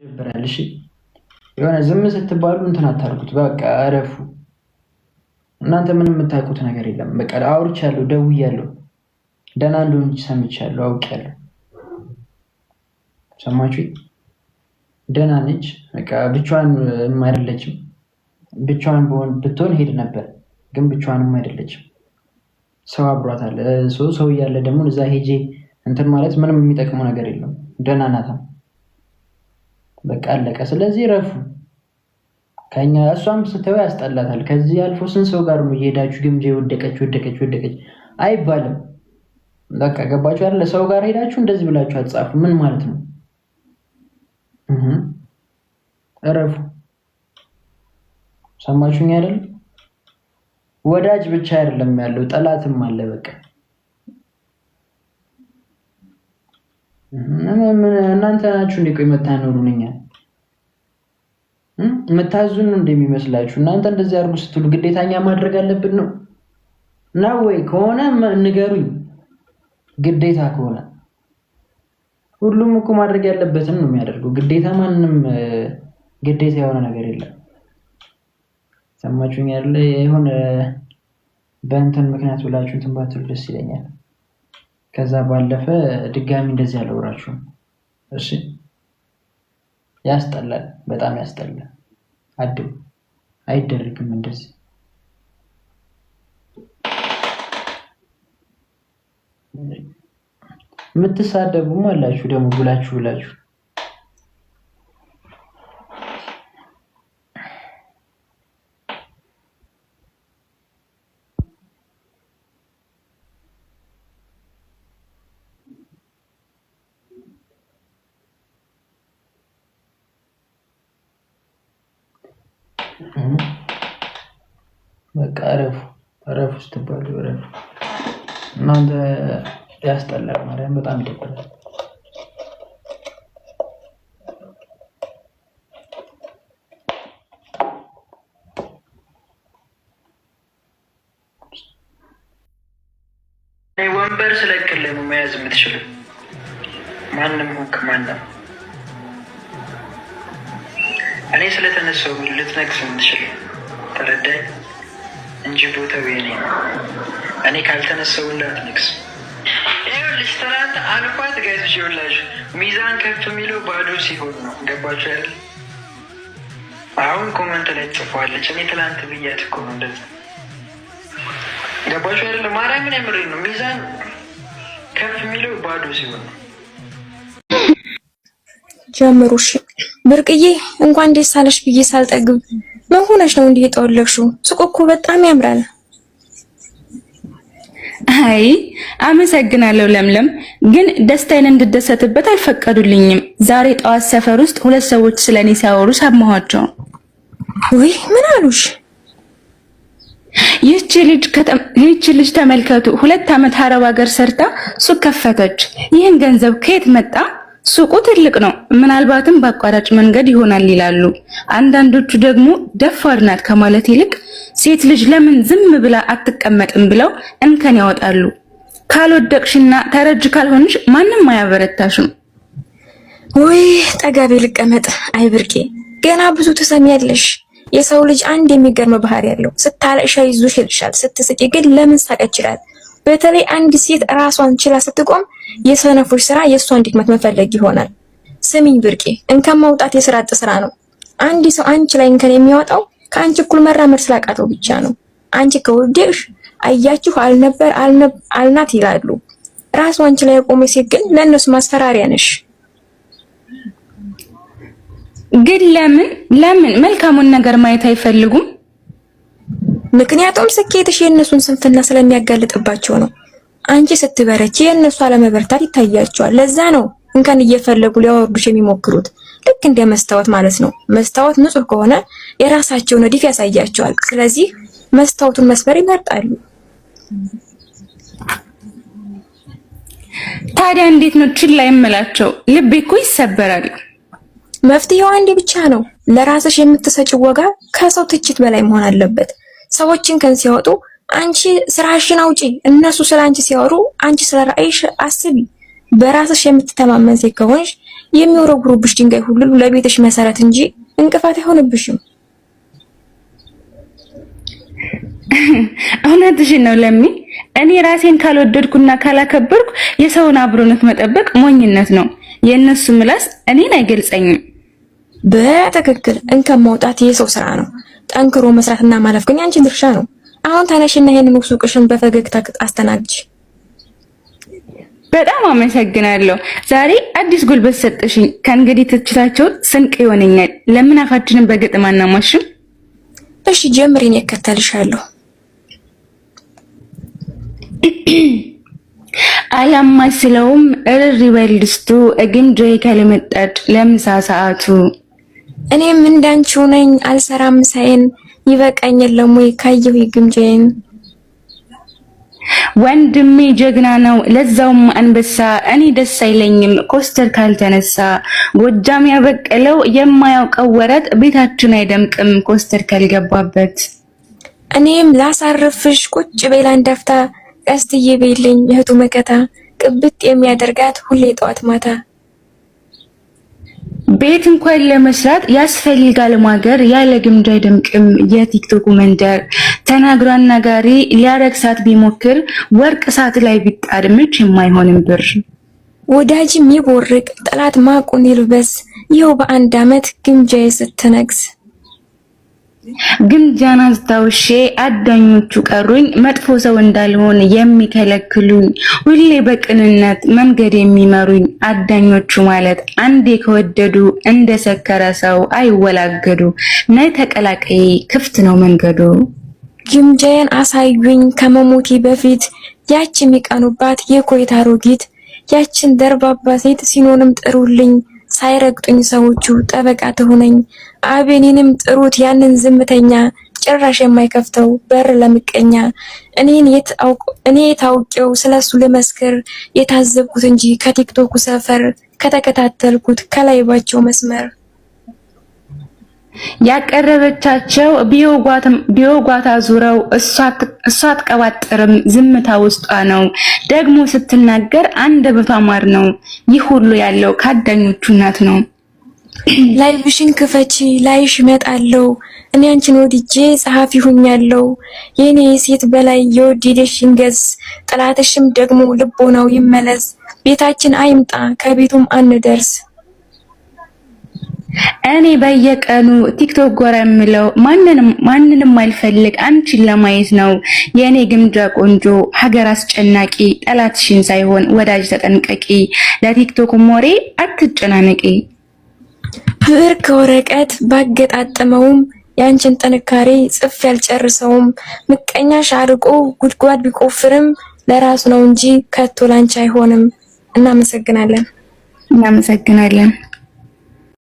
ይጀብራል። እሺ የሆነ ዝም ስትባሉ እንትን አታርጉት። በቃ አረፉ። እናንተ ምንም የምታውቁት ነገር የለም። በቃ አውርቻለሁ፣ ደውያለሁ፣ ደህና እንደሆነች ሰምቻለሁ፣ አውቄያለሁ። ሰማችሁ? ደህና ነች። በቃ ብቻዋን አይደለችም። ብቻዋን ብትሆን ሄድ ነበር፣ ግን ብቻዋንም አይደለችም። ሰው አብሯታል። ሰው እያለ ደግሞ እዛ ሄጄ እንትን ማለት ምንም የሚጠቅመው ነገር የለም። ደህና ናታ። በቃ አለቀ። ስለዚህ ረፉ። ከኛ እሷም ስትተው ያስጠላታል። ከዚህ አልፎ ስንት ሰው ጋር ነው እየሄዳችሁ ግምጄ ወደቀች አይባልም። በቃ ገባችሁ አይደል? ሰው ጋር ሄዳችሁ እንደዚህ ብላችሁ አትጻፉ። ምን ማለት ነው? እረፉ። ሰማችሁኝ አይደል? ወዳጅ ብቻ አይደለም ያለው ጠላትም አለ። በቃ እናንተ ናችሁ እንዴ? ቆይ መታኖሩንኛ መታዙን እንደሚመስላችሁ እናንተ እንደዚህ አድርጉ ስትሉ ግዴታኛ ማድረግ አለብን ነው ወይ? ከሆነ ንገሩኝ። ግዴታ ከሆነ ሁሉም እኮ ማድረግ ያለበትን ነው የሚያደርገው። ግዴታ ማንንም ግዴታ የሆነ ነገር የለም። ሰማችሁኝ አይደል? የሆነ በእንትን ምክንያት ብላችሁ እንትን ባትሉ ደስ ይለኛል። ከዛ ባለፈ ድጋሚ እንደዚህ አላወራችሁም። እሺ? ያስጠላል፣ በጣም ያስጠላል። አድም አይደረግም እንደዚህ። የምትሳደቡም አላችሁ ደግሞ ብላችሁ በቃ አረፉ ስትባሉ አረፉ። እናንተ ያስጠላል። ማርያም በጣም ይደብራል። ወንበር ስለቅልህ ነው መያዝ የምትችለው። ማንም ሆንክ ማንም እኔ ስለተነሳው ልትነግስ የምትችለው ተረዳኝ እንጂ ቦታው የኔ ነው። እኔ ካልተነሳውላት አትነግስም። ይኸውልሽ ትናንት አልኳት ጋይቶች፣ ይኸውላችሁ ሚዛን ከፍ የሚለው ባዶ ሲሆን ነው። ገባችሁ አይደል? አሁን ኮመንት ላይ ጽፏለች። እኔ ትናንት ብያት እኮ ነው እንደዛ። ገባችሁ አይደል? ማርያምን የምሬን ነው። ሚዛን ከፍ የሚለው ባዶ ሲሆን ነው። ጀምሩሽ ብርቅዬ፣ እንኳን ደስ አለሽ ብዬ ሳልጠግብ ምን ሆነሽ ነው እንዲህ የጠወለግሽው? ሱቅ እኮ በጣም ያምራል። አይ አመሰግናለሁ ለምለም፣ ግን ደስታዬን እንድደሰትበት አልፈቀዱልኝም። ዛሬ ጠዋት ሰፈር ውስጥ ሁለት ሰዎች ስለኔ ሲያወሩ ሰማኋቸው። ወይ ምን አሉሽ? ይህች ልጅ ተመልከቱ፣ 2 ዓመት አረብ ሀገር ሰርታ ሱቅ ከፈተች። ይህን ገንዘብ ከየት መጣ? ሱቁ ትልቅ ነው፣ ምናልባትም በአቋራጭ መንገድ ይሆናል ይላሉ። አንዳንዶቹ ደግሞ ደፋር ናት ከማለት ይልቅ ሴት ልጅ ለምን ዝም ብላ አትቀመጥም ብለው እንከን ያወጣሉ። ካልወደቅሽና ተረጅ ካልሆንሽ ማንም አያበረታሽም። ወይ ጠጋቤ ልቀመጥ። አይ ብርቄ፣ ገና ብዙ ትሰሚያለሽ። የሰው ልጅ አንድ የሚገርም ባህሪ ያለው፣ ስታለቅሽ ይዞሽ ይልሻል፣ ስትስቂ ግን ለምን ሳቅ ይችላል። በተለይ አንድ ሴት ራሷን ችላ ስትቆም የሰነፎች ስራ የእሷን ድክመት መፈለግ ይሆናል። ስሚኝ ብርቄ፣ እንከን ማውጣት የስራ አጥ ስራ ነው። አንድ ሰው አንቺ ላይ እንከን የሚያወጣው ከአንቺ እኩል መራመድ ስላቃተው ብቻ ነው። አንቺ ከወደቅሽ አያችሁ አልነበር አልናት ይላሉ። ራሷ አንቺ ላይ የቆመ ሴት ግን ለእነሱ ማስፈራሪያ ነሽ። ግን ለምን መልካሙን ነገር ማየት አይፈልጉም? ምክንያቱም ስኬትሽ የእነሱን ስንፍና ስለሚያጋልጥባቸው ነው። አንቺ ስትበረቺ የእነሱ አለመበርታት ይታያቸዋል። ለዛ ነው እንከን እየፈለጉ ሊያወርዱሽ የሚሞክሩት። ልክ እንደ መስታወት ማለት ነው። መስታወት ንጹህ ከሆነ የራሳቸውን እድፍ ያሳያቸዋል። ስለዚህ መስታወቱን መስበር ይመርጣሉ። ታዲያ እንዴት ነው ችላ የምላቸው? ልቤ እኮ ይሰበራል። መፍትሄው አንድ ብቻ ነው። ለራስሽ የምትሰጪው ዋጋ ከሰው ትችት በላይ መሆን አለበት። ሰዎችን ከን ሲያወጡ አንቺ ስራሽን አውጪ፣ እነሱ ስለ አንቺ ሲያወሩ አንቺ ስለ ራእይሽ አስቢ። በራስሽ የምትተማመን ሴት ከሆንሽ የሚወረውሩብሽ ድንጋይ ሁሉ ለቤትሽ መሰረት እንጂ እንቅፋት አይሆንብሽም። እውነትሽን ነው ለሚ። እኔ ራሴን ካልወደድኩና ካላከበርኩ የሰውን አብሮነት መጠበቅ ሞኝነት ነው። የእነሱ ምላስ እኔን አይገልጸኝም። በትክክል እንከን መውጣት የሰው ስራ ነው። ጠንክሮ መስራትና ማለፍ ግን ያንቺ ድርሻ ነው። አሁን ተነሽና ይሄንን ሱቅሽን በፈገግታ አስተናግጂ። በጣም አመሰግናለሁ። ዛሬ አዲስ ጉልበት ሰጠሽኝ። ከእንግዲህ ትችታቸው ስንቅ ይሆነኛል። ለምን አፋችንን በግጥም አናማሽም? እሺ ጀምሪን፣ እከተልሻለሁ። አላማስለውም እርር ይበል ድስቱ ግምጃዬ ካልመጣች ለምሳ ሰዓቱ። እኔም እንዳንቺው ነኝ አልሰራም ምሳዬን፣ ይበቃኛል ለሞይ ካየሁ ግምጃዬን። ወንድሜ ጀግና ነው ለዛውም አንበሳ፣ እኔ ደስ አይለኝም ኮስተር ካልተነሳ። ጎጃም ያበቀለው የማያውቀው ወረት፣ ቤታችን አይደምቅም ኮስተር ካልገባበት። እኔም ላሳርፍሽ ቁጭ በላ እንዳፍታ፣ ቀስትዬ በይልኝ እህቱ መከታ፣ ቅብጥ የሚያደርጋት ሁሌ ጠዋት ማታ። ቤት እንኳን ለመስራት ያስፈልጋል ማገር፣ ያለ ግምጃ አይደምቅም የቲክቶክ መንደር። ተናግሮ አናጋሪ ሊያረክሳት ቢሞክር፣ ወርቅ እሳት ላይ ቢጣድ መች የማይሆንም ብር። ወዳጅም ይቦርቅ ጠላት ማቁን ይልበስ፣ ይኸው በአንድ አመት ግምጃዬ ስትነግስ። ግምጃን አስታውሼ አዳኞቹ ቀሩኝ፣ መጥፎ ሰው እንዳልሆን የሚከለክሉኝ፣ ሁሌ በቅንነት መንገድ የሚመሩኝ። አዳኞቹ ማለት አንዴ ከወደዱ እንደሰከረ ሰው አይወላገዱ። ነይ ተቀላቀይ ክፍት ነው መንገዱ። ግምጃዬን አሳዩኝ ከመሞቴ በፊት፣ ያቺ የሚቀኑባት የኮይታ አሮጊት። ያችን ደርባባ ሴት ሲኖንም ጥሩልኝ፣ ሳይረግጡኝ ሰዎቹ ጠበቃ ትሆነኝ። አቤኔንም ጥሩት ያንን ዝምተኛ፣ ጭራሽ የማይከፍተው በር ለምቀኛ። እኔ ታውቄው ስለሱ ልመስክር፣ የታዘብኩት እንጂ ከቲክቶኩ ሰፈር፣ ከተከታተልኩት ከላይ ባቸው መስመር። ያቀረበቻቸው ቢወጓት አዙረው፣ እሷ አትቀባጥርም ዝምታ ውስጧ ነው። ደግሞ ስትናገር አንደበቷ ማር ነው። ይህ ሁሉ ያለው ካዳኞቹ እናት ነው። ላይቭሽን ክፈቺ ላይሽ እመጣለሁ፣ እኔ አንቺን ወድጄ ጸሐፊ ሁኛለሁ። የኔ የሴት በላይ የወደደሽ ይንገስ፣ ጥላትሽም ደግሞ ልቦናው ይመለስ። ቤታችን አይምጣ ከቤቱም አንደርስ። እኔ በየቀኑ ቲክቶክ ጎራ የምለው ማንንም አልፈልግ አንቺን ለማየት ነው። የኔ ግምጃ ቆንጆ ሀገር አስጨናቂ፣ ጠላትሽን ሳይሆን ወዳጅ ተጠንቀቂ። ለቲክቶክ ሞሬ አትጨናነቂ። ብዕር ከወረቀት ባገጣጠመውም፣ ያንቺን ጥንካሬ ጽፍ ያልጨርሰውም። ምቀኛሽ አርቆ ጉድጓድ ቢቆፍርም፣ ለራሱ ነው እንጂ ከቶ ላንቺ አይሆንም። እናመሰግናለን። እናመሰግናለን።